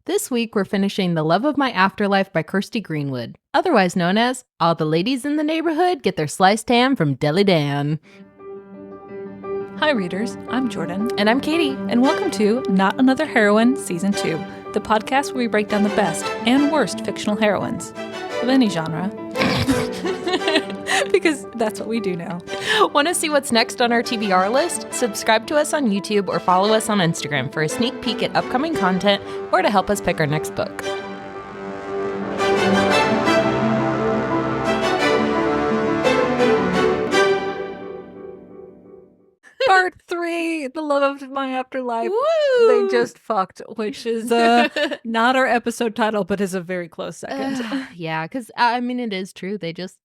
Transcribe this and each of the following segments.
This week, we're finishing The Love of My Afterlife by Kirsty Greenwood, otherwise known as All the Ladies in the Neighborhood Get Their Sliced Ham from Deli Dan. Hi readers, I'm Jordan. And I'm Katie. And welcome to Not Another Heroine Season 2, the podcast where we break down the best and worst fictional heroines of any genre. Because that's what we do now. Want to see what's next on our TBR list? Subscribe to us on YouTube or follow us on Instagram for a sneak peek at upcoming content or to help us pick our next book. Part 3, The Love of My Afterlife. Woo! They just fucked, which is not our episode title, but is a very close second. Yeah, because, I mean, it is true. They just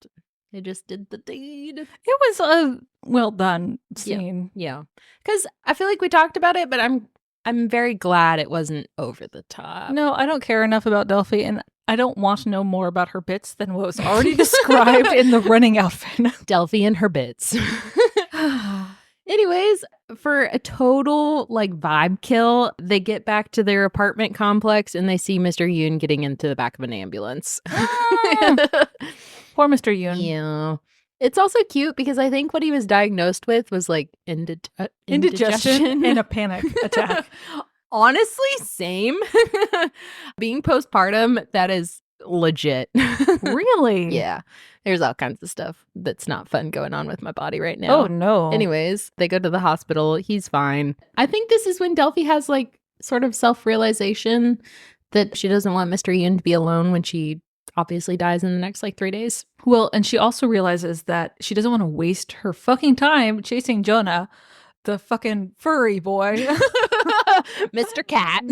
did the deed. It was a well done scene. Yeah. Because I feel like we talked about it, but I'm very glad it wasn't over the top. No, I don't care enough about Delphi, and I don't want to know more about her bits than what was already described in the running outfit. Delphi and her bits. Anyways, for a total vibe kill, they get back to their apartment complex and they see Mr. Yoon getting into the back of an ambulance. Poor Mr. Yoon. Yeah. It's also cute because I think what he was diagnosed with was indigestion and a panic attack. Honestly, same. Being postpartum, that is legit. Really? Yeah. There's all kinds of stuff that's not fun going on with my body right now. Oh, no. Anyways, they go to the hospital. He's fine. I think this is when Delphi has sort of self-realization that she doesn't want Mr. Yoon to be alone when she obviously dies in the next 3 days. Well, and she also realizes that she doesn't want to waste her fucking time chasing Jonah, the fucking furry boy. Mr. Cat.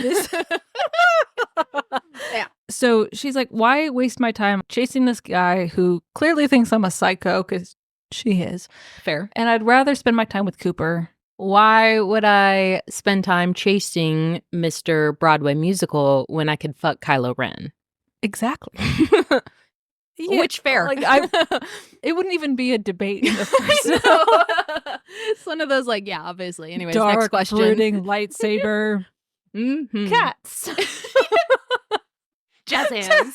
Yeah. So she's like, why waste my time chasing this guy who clearly thinks I'm a psycho, because she is. Fair. And I'd rather spend my time with Cooper. Why would I spend time chasing Mr. Broadway Musical when I could fuck Kylo Ren? Exactly. Yeah, which fair. It wouldn't even be a debate in the first. It's one of those obviously. Anyways, dark, next question. brooding lightsaber. Mm-hmm. Cats. Jazz hands.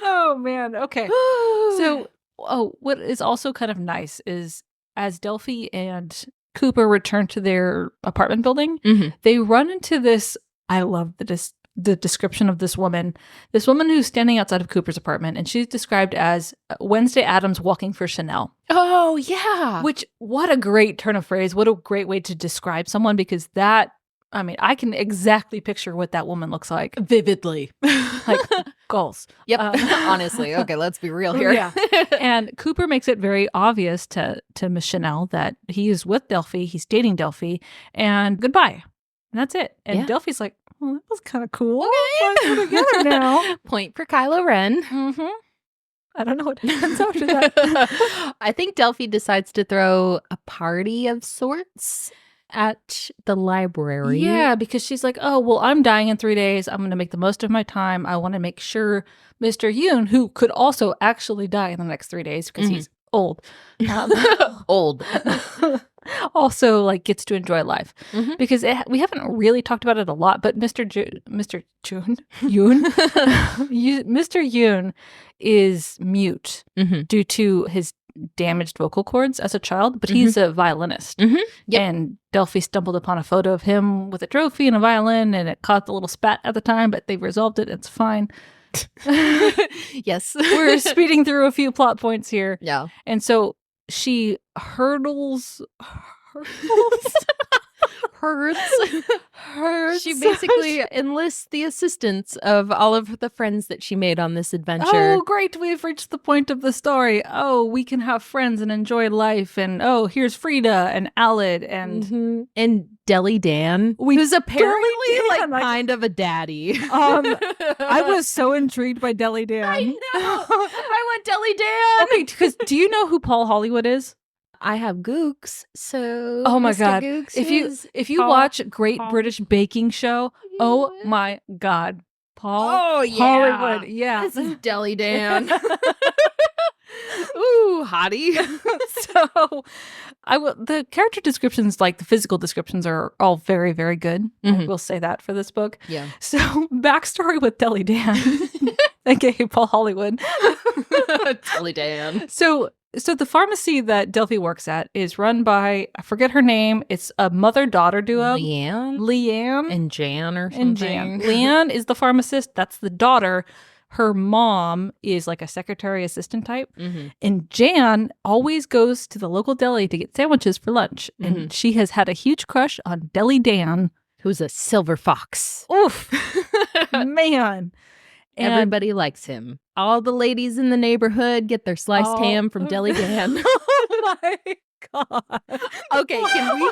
Oh, man. Okay. So, what is also kind of nice is as Delphi and Cooper return to their apartment building, they run into this. I love the description of this woman who's standing outside of Cooper's apartment, and she's described as Wednesday Addams walking for Chanel. Oh, yeah. Which, what a great turn of phrase. What a great way to describe someone, because I can exactly picture what that woman looks like. Vividly. Goals. Yep. Honestly. Okay, let's be real here. Yeah. And Cooper makes it very obvious to Miss Chanel that he is with Delphi, he's dating Delphi, and goodbye. And that's it. And Delphi's like, well, that was kind of cool. Okay. We're together now. Point for Kylo Ren. Mm-hmm. I don't know what happens after that. I think Delphi decides to throw a party of sorts at the library. Yeah, because she's like, oh, well, I'm dying in 3 days. I'm going to make the most of my time. I want to make sure Mr. Yoon, who could also actually die in the next 3 days because he's old. Old. Also gets to enjoy life. Because we haven't really talked about it a lot, but Mr. Yoon Mr. Yoon is mute due to his damaged vocal cords as a child, but he's a violinist. Yep. And Delphi stumbled upon a photo of him with a trophy and a violin, and it caused a little spat at the time, but they've resolved it. It's fine. Yes. We're speeding through a few plot points here. Yeah. And so she hurdles. She basically enlists the assistance of all of the friends that she made on this adventure. Oh, great. We've reached the point of the story. Oh, we can have friends and enjoy life. And here's Frida and Alid and Deli Dan, who's apparently kind of a daddy. I was so intrigued by Deli Dan. I know. I want Deli Dan. Okay, because do you know who Paul Hollywood is? I have Gooks, so oh my Mr. God. Gooks If you watch Great British Baking Show, oh my God. Paul Hollywood. Yeah. This is Deli Dan. Ooh, hottie. So the character descriptions, like the physical descriptions, are all very, very good. I will say that for this book. Yeah. So backstory with Deli Dan, aka Paul Hollywood. Deli Dan. So the pharmacy that Delphi works at is run by, I forget her name. It's a mother-daughter duo. Leanne and Jan or something. And Jan. Leanne is the pharmacist. That's the daughter. Her mom is like a secretary assistant type. And Jan always goes to the local deli to get sandwiches for lunch. And she has had a huge crush on Deli Dan, who's a silver fox. Oof. Man. And everybody likes him. All the ladies in the neighborhood get their sliced ham from Deli Dan. Oh my God. Okay, can we?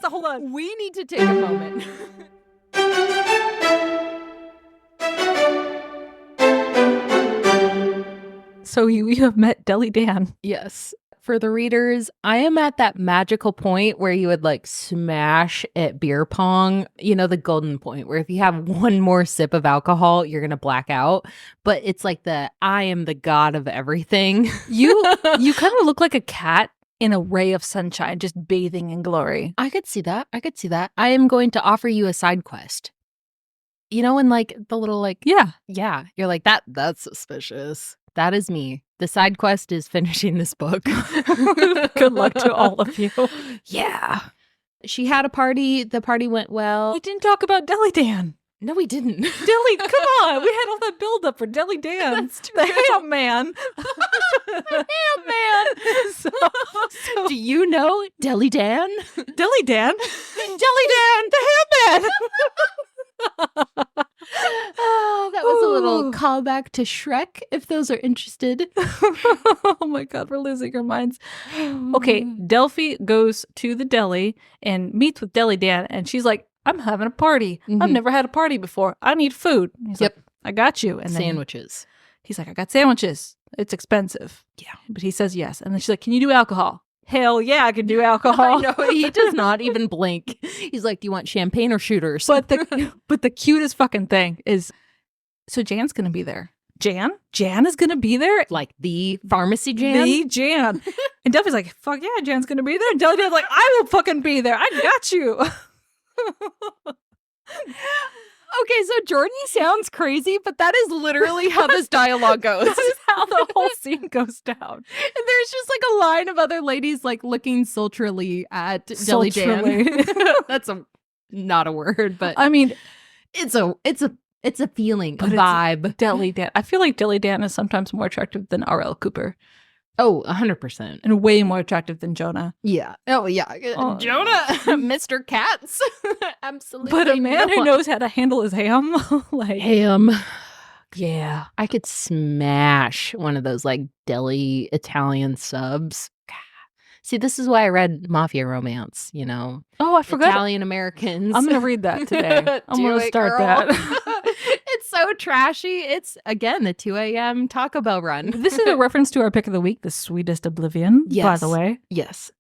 Hold on. We need to take a moment. So you have met Deli Dan. Yes. For the readers, I am at that magical point where you would like smash at beer pong, you know, the golden point where if you have one more sip of alcohol, you're going to black out. But it's like I am the god of everything. You kind of look like a cat in a ray of sunshine, just bathing in glory. I could see that. I am going to offer you a side quest. You know, in like the little like, yeah, you're like, that's suspicious. That is me. The side quest is finishing this book. Good luck to all of you. Yeah. She had a party. The party went well. We didn't talk about Deli Dan. No, we didn't. Deli, come on. We had all that buildup for Deli Dan. The ham man. Ham man. So, do you know Deli Dan? Deli Dan? Deli Dan, the ham man. Oh, that was a little callback to Shrek, if those are interested. Oh my God, we're losing our minds. Okay, Delphi goes to the deli and meets with Deli Dan, and she's like, I'm having a party. I've never had a party before. I need food. He's like, I got you. And sandwiches. He's like, I got sandwiches. It's expensive. Yeah. But he says yes. And then she's like, can you do alcohol? Hell yeah, I can do alcohol. I know, he does not even blink. He's like, do you want champagne or shooters? But the cutest fucking thing is, so Jan's going to be there. Jan is going to be there? Like the pharmacy Jan? The Jan. And Delphi's like, fuck yeah, Jan's going to be there. And Dan's like, I will fucking be there. I got you. Okay, so Jordan sounds crazy, but that is literally how this dialogue goes. That is how the whole scene goes down. And there's just like a line of other ladies like looking sultrily at Deli Dan. That's not a word, but I mean, it's a feeling, a vibe. Deli Dan. I feel like Deli Dan is sometimes more attractive than R.L. Cooper. Oh, 100%. And way more attractive than Jonah. Yeah. Oh, yeah. Jonah, Mr. Katz. Absolutely. But a man who knows how to handle his ham. Like ham. Yeah. I could smash one of those like deli Italian subs. See, this is why I read Mafia Romance, you know. Oh, I forgot. Italian Americans. I'm going to read that today. I'm going to start that. It's so trashy. It's, again, the 2 a.m. Taco Bell run. This is a reference to our pick of the week, The Sweetest Oblivion, by the way. Yes.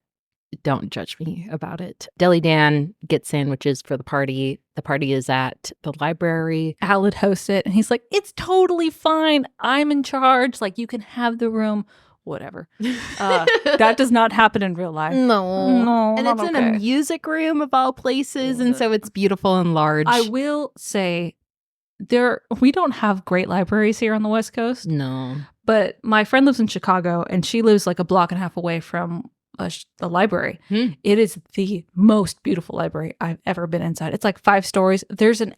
Don't judge me about it. Deli Dan gets sandwiches for the party. The party is at the library. Alad hosts it, and he's like, it's totally fine. I'm in charge. Like, you can have the room. Whatever. That does not happen in real life. No. And it's in a music room of all places, and so it's beautiful and large. I will say, we don't have great libraries here on the West Coast. No. But my friend lives in Chicago, and she lives like a block and a half away from the library. It is the most beautiful library I've ever been inside. It's like 5 stories. There's an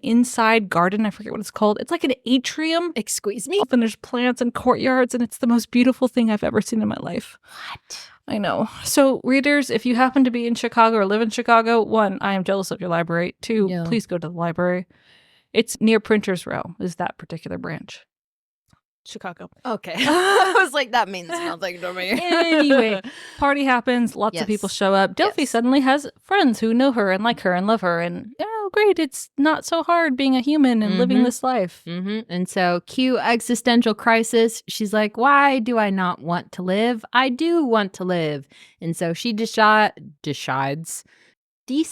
inside garden. I forget what it's called. It's like an atrium. Excuse me? And there's plants and courtyards, and it's the most beautiful thing I've ever seen in my life. What? I know. So readers, if you happen to be in Chicago or live in Chicago, 1, I am jealous of your library. 2, please go to the library. It's near Printers Row, is that particular branch. Chicago. Okay. I was like, that means nothing to me. Anyway, party happens. Lots of people show up. Delphi suddenly has friends who know her and like her and love her. And, oh, great. It's not so hard being a human and living this life. And so, cue existential crisis. She's like, why do I not want to live? I do want to live. And so she decides. You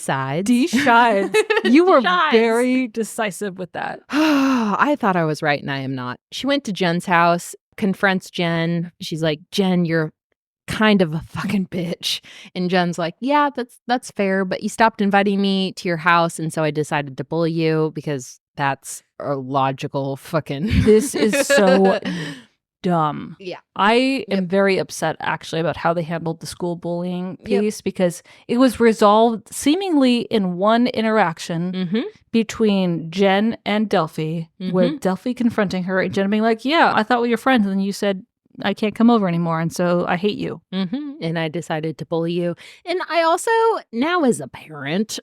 were very decisive with that. I thought I was right and I am not. She went to Jen's house confronts Jen. She's like, Jen, you're kind of a fucking bitch. And Jen's like, yeah, that's fair, but you stopped inviting me to your house, and so I decided to bully you because that's a logical fucking This is so dumb. Yeah. I am very upset actually about how they handled the school bullying piece because it was resolved seemingly in one interaction between Jen and Delphi, where Delphi confronting her and Jen being like, yeah, I thought we were friends, and then you said I can't come over anymore, and so I hate you. And I decided to bully you. And I also, now as a parent,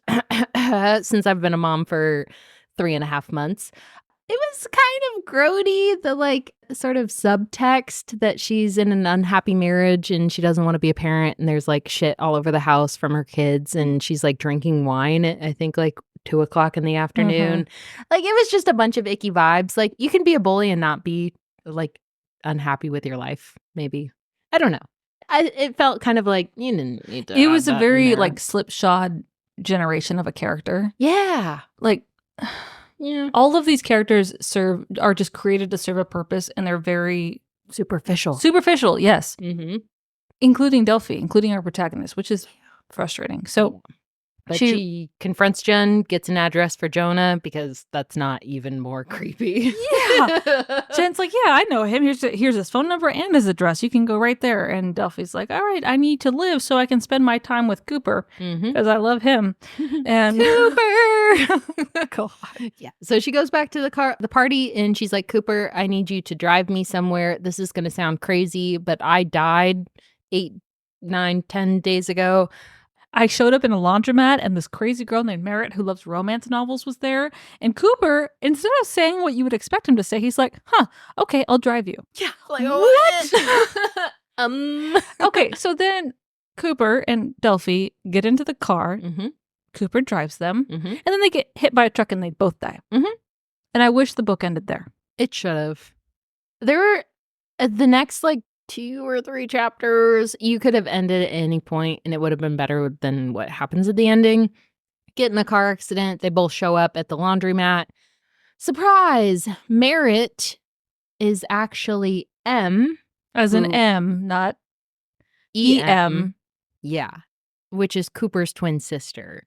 since I've been a mom for 3.5 months, it was kind of grody, the like sort of subtext that she's in an unhappy marriage and she doesn't want to be a parent, and there's like shit all over the house from her kids, and she's like drinking wine at I think like 2:00 in the afternoon. Like it was just a bunch of icky vibes. Like you can be a bully and not be like unhappy with your life, maybe. I don't know. It felt kind of like you didn't need to. It was a very like slipshod generation of a character. Yeah. Like yeah. All of these characters are just created to serve a purpose, and they're very superficial. Superficial, yes. Including Delphi, including our protagonist, which is frustrating. So but she confronts Jen, gets an address for Jonah because that's not even more creepy. Yeah. Jen's like, yeah, I know him. Here's his phone number and his address. You can go right there. And Delphi's like, all right, I need to live so I can spend my time with Cooper because I love him. And Cooper. God. Yeah. So she goes back to the party and she's like, Cooper, I need you to drive me somewhere. This is going to sound crazy, but I died 8, 9, 10 days ago. I showed up in a laundromat and this crazy girl named Merritt who loves romance novels was there. And Cooper, instead of saying what you would expect him to say, he's like, okay, I'll drive you. Yeah. Like, what? Okay, so then Cooper and Delphi get into the car. Cooper drives them. And then they get hit by a truck and they both die. And I wish the book ended there. It should have. There were the next like 2 or 3 chapters, you could have ended at any point and it would have been better than what happens at the ending. Get in a car accident. They both show up at the laundromat. Surprise! Merritt is actually M. As an M, not E-M. Yeah. Which is Cooper's twin sister.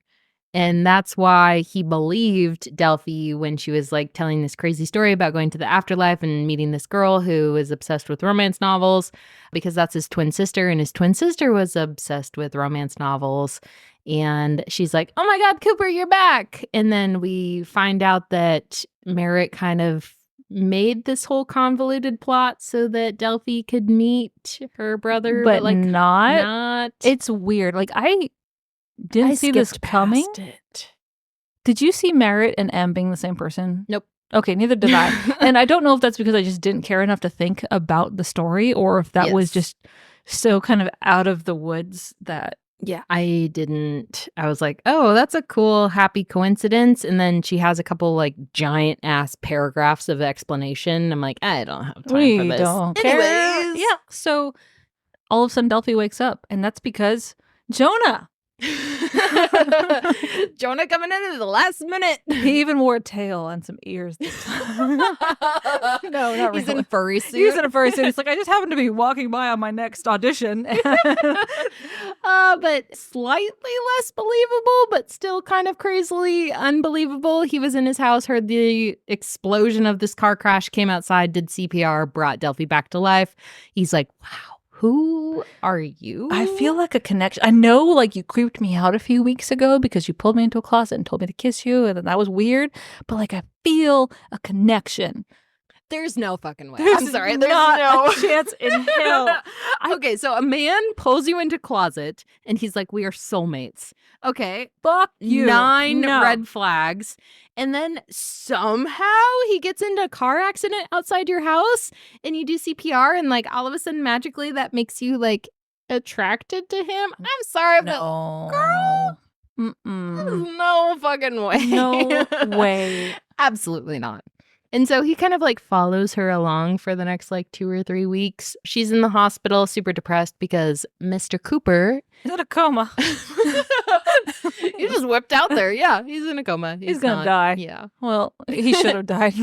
And that's why he believed Delphi when she was like telling this crazy story about going to the afterlife and meeting this girl who is obsessed with romance novels, because that's his twin sister. And his twin sister was obsessed with romance novels. And she's like, oh my God, Cooper, you're back. And then we find out that Merritt kind of made this whole convoluted plot so that Delphi could meet her brother. But like not. It's weird. Like I didn't see this coming. Did you see Merritt and M being the same person? Nope. Okay, neither did I. And I don't know if that's because I just didn't care enough to think about the story or if that was just so kind of out of the woods that... Yeah, I didn't. I was like, oh, that's a cool, happy coincidence. And then she has a couple like giant ass paragraphs of explanation. I'm like, I don't have time for this. Don't care. Yeah. So all of a sudden Delphi wakes up, and that's because Jonah. Jonah coming in at the last minute. He even wore a tail and some ears this time. No, not really. He's in a furry suit. He's in a furry suit. It's like, I just happened to be walking by on my next audition. But slightly less believable, but still kind of crazily unbelievable. He was in his house, heard the explosion of this car crash, came outside, did CPR, brought Delphi back to life. He's like, wow. Who are you? I feel like a connection. I know, like, you creeped me out a few weeks ago because you pulled me into a closet and told me to kiss you, and that was weird. But, like, I feel a connection. There's no fucking way. I'm sorry. There's not no a chance in hell. Okay, so a man pulls you into a closet, and he's like, we are soulmates. Okay. Fuck you. 9 red flags. And then somehow he gets into a car accident outside your house and you do CPR, and like all of a sudden magically that makes you like attracted to him. I'm sorry, no. But girl, there's no fucking way. No way. Absolutely not. And so he kind of like follows her along for the next like 2 or 3 weeks. She's in the hospital, super depressed because Mr. Cooper is in a coma. You just whipped out there. Yeah, he's in a coma. He's gonna die. Yeah. Well, he should have died.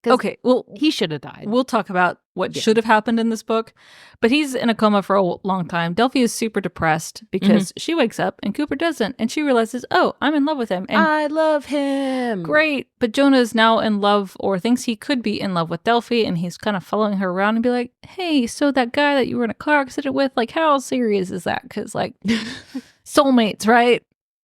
Okay, well, he should have died. We'll talk about what should have happened in this book, but he's in a coma for a long time. Delphi is super depressed because she wakes up and Cooper doesn't, and she realizes, oh, I'm in love with him. And I love him. Great, but Jonah is now in love, or thinks he could be in love with Delphi, and he's kind of following her around and be like, hey, so that guy that you were in a car accident with, like, how serious is that? Because, like, soulmates, right?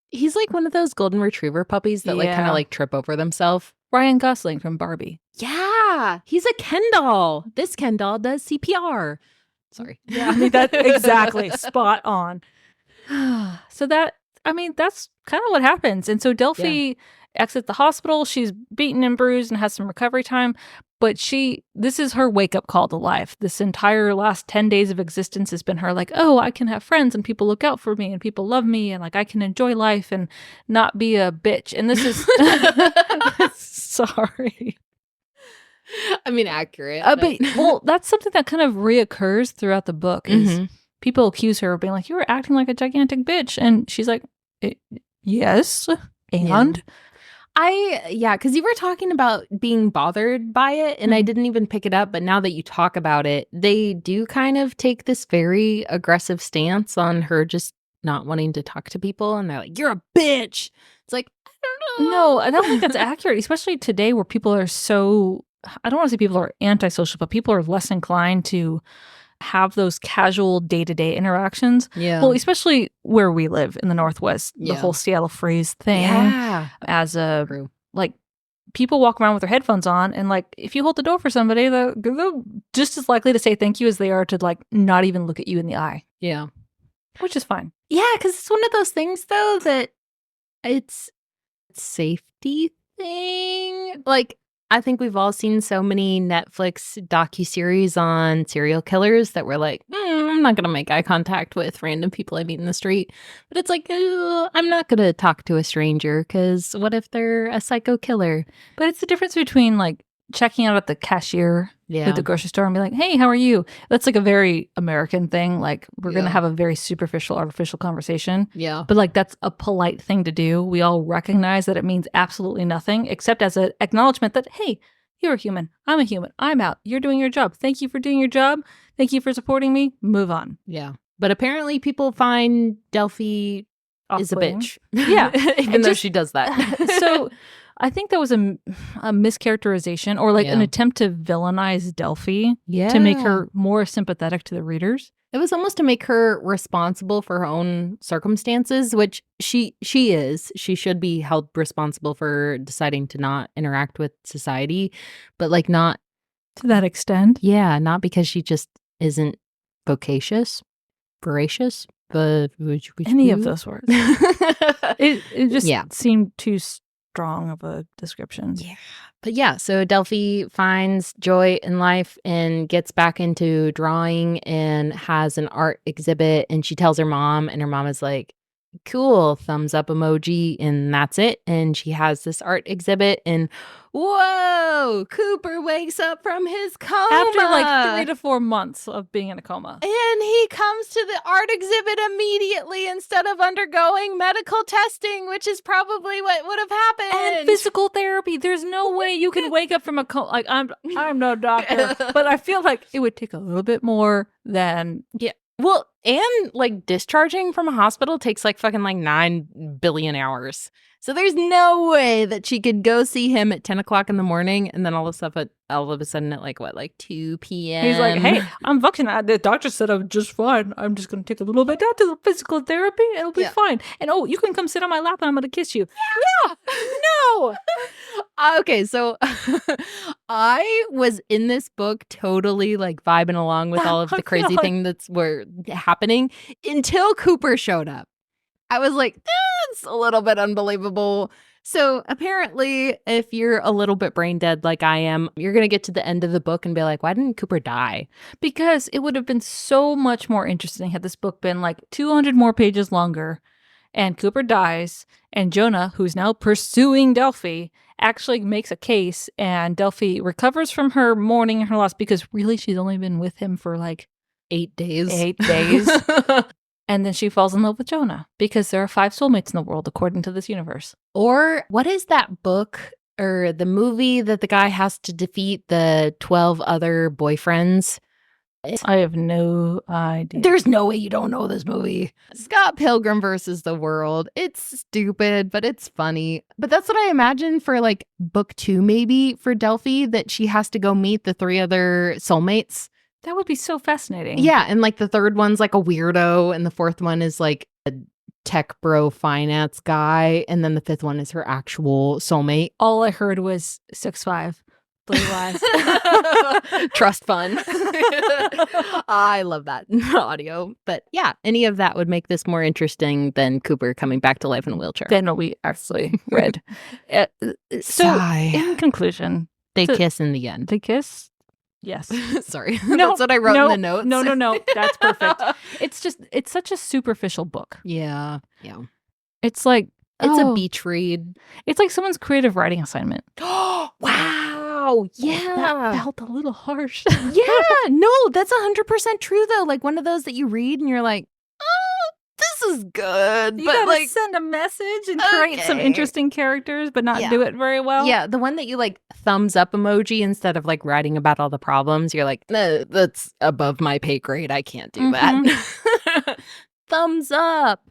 He's like one of those golden retriever puppies that like kind of like trip over themselves. Ryan Gosling from Barbie. Yeah, he's a Ken doll. This Ken doll does CPR. Sorry. Yeah, I mean, that's exactly spot on. So that's kind of what happens. And so Delphi exits the hospital. She's beaten and bruised and has some recovery time. But this is her wake-up call to life. This entire last 10 days of existence has been her like, oh, I can have friends and people look out for me and people love me and like I can enjoy life and not be a bitch. And this is sorry. I mean, accurate. But that's something that kind of reoccurs throughout the book is people accuse her of being like, you were acting like a gigantic bitch. And she's like, yes. And because you were talking about being bothered by it and I didn't even pick it up. But now that you talk about it, they do kind of take this very aggressive stance on her just not wanting to talk to people. And they're like, you're a bitch. It's like, I don't know. No, I don't think that's accurate, especially today where people are so, I don't want to say people are antisocial, but people are less inclined to have those casual day-to-day interactions. Yeah. Well, especially where we live in the Northwest, the whole Seattle freeze thing. Yeah. As a, like, people walk around with their headphones on and, like, if you hold the door for somebody, they're just as likely to say thank you as they are to, like, not even look at you in the eye. Yeah. Which is fine. Yeah, because it's one of those things, though, that it's a safety thing. Like, I think we've all seen so many Netflix docuseries on serial killers that we're like, I'm not going to make eye contact with random people I meet in the street. But it's like, I'm not going to talk to a stranger because what if they're a psycho killer? But it's the difference between like checking out at the cashier at the grocery store and be like, hey, how are you? That's like a very American thing. Like we're going to have a very superficial, artificial conversation. Yeah. But like that's a polite thing to do. We all recognize that it means absolutely nothing except as an acknowledgement that, hey, you're a human. I'm a human. I'm out. You're doing your job. Thank you for doing your job. Thank you for supporting me. Move on. Yeah. But apparently people find Delphi is a bitch. Yeah. Even though she does that. So I think that was a mischaracterization or like an attempt to villainize Delphi to make her more sympathetic to the readers. It was almost to make her responsible for her own circumstances, which she is. She should be held responsible for deciding to not interact with society, but like not to that extent. Yeah, not because she just isn't voracious, but any of those words. It just seemed too strong of a description. Yeah. But yeah, so Delphi finds joy in life and gets back into drawing and has an art exhibit and she tells her mom and her mom is like, cool, thumbs up emoji, and that's it. And she has this art exhibit and whoa, Cooper wakes up from his coma. After like 3 to 4 months of being in a coma. And he comes to the art exhibit immediately instead of undergoing medical testing, which is probably what would have happened. And physical therapy. There's no way you can wake up from a coma. Like, I'm no doctor, but I feel like it would take a little bit more than... Yeah. Well, and like discharging from a hospital takes like fucking like 9 billion hours. So there's no way that she could go see him at 10 o'clock in the morning and then all of a sudden at like 2 p.m. He's like, hey, I'm fucking, the doctor said I'm just fine. I'm just going to take a little bit down to the physical therapy. It'll be fine. And oh, you can come sit on my lap and I'm going to kiss you. Yeah. No. Okay, so I was in this book totally like vibing along with all of the crazy things that's were happening until Cooper showed up. I was like, that's a little bit unbelievable. So apparently, if you're a little bit brain dead like I am, you're going to get to the end of the book and be like, why didn't Cooper die? Because it would have been so much more interesting had this book been like 200 more pages longer and Cooper dies and Jonah, who's now pursuing Delphi, actually makes a case and Delphi recovers from her mourning and her loss because really she's only been with him for like 8 days. 8 days. And then she falls in love with Jonah because there are 5 soulmates in the world, according to this universe. Or what is that book or the movie that the guy has to defeat the 12 other boyfriends. I have no idea. There's no way you don't know this movie. Scott Pilgrim versus the World. It's stupid, but it's funny. But that's what I imagine for like book 2, maybe for Delphi, that she has to go meet the 3 other soulmates. That would be so fascinating. Yeah, and like the 3rd one's like a weirdo, and the 4th one is like a tech bro finance guy, and then the 5th one is her actual soulmate. All I heard was 6'5". Blue eyes. Trust fund. I love that audio. But yeah, any of that would make this more interesting than Cooper coming back to life in a wheelchair. Than what we actually read. Sigh. In conclusion, They kiss in the end. they kiss. Yes. Sorry. No, That's what I wrote in the notes. No. That's perfect. It's such a superficial book. Yeah. It's like It's a beach read. It's like someone's creative writing assignment. Wow. Yeah. That felt a little harsh. Yeah. No, that's 100% true though. Like one of those that you read and you're like, oh, this is good. You but gotta like send a message and create some okay. interesting characters, but not do it very well. Yeah, the one that you like thumbs up emoji instead of like writing about all the problems. You're like, no, that's above my pay grade. I can't do that. Thumbs up.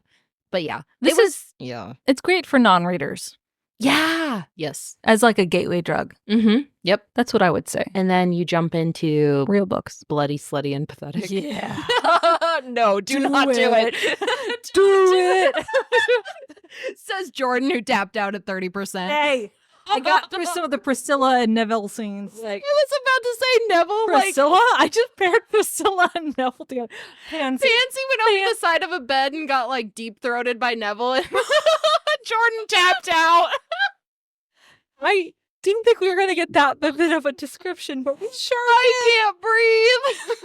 But yeah, It's great for non-readers. Yeah. Yes. As like a gateway drug. Mm-hmm. Yep. That's what I would say. And then you jump into Real books. Bloody, Slutty, and Pathetic. Yeah. No, do not do it. Do it. Says Jordan, who tapped out at 30%. Hey, I got through some of the Priscilla and Neville scenes. Like, I was about to say Neville. Priscilla? I just paired Priscilla and Neville together. Fancy went over the side of a bed and got like deep throated by Neville, and Jordan tapped out. I didn't think we were going to get that bit of a description, but we sure I can't breathe.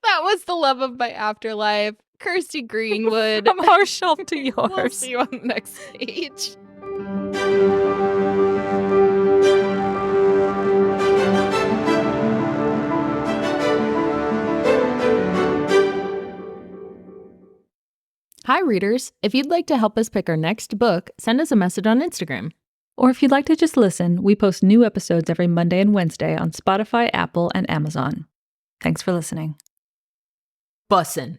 That was the Love of My Afterlife. Kirsty Greenwood. From our shelf to yours. We'll see you on the next page. Hi, readers. If you'd like to help us pick our next book, send us a message on Instagram. Or if you'd like to just listen, we post new episodes every Monday and Wednesday on Spotify, Apple, and Amazon. Thanks for listening. Bussin'.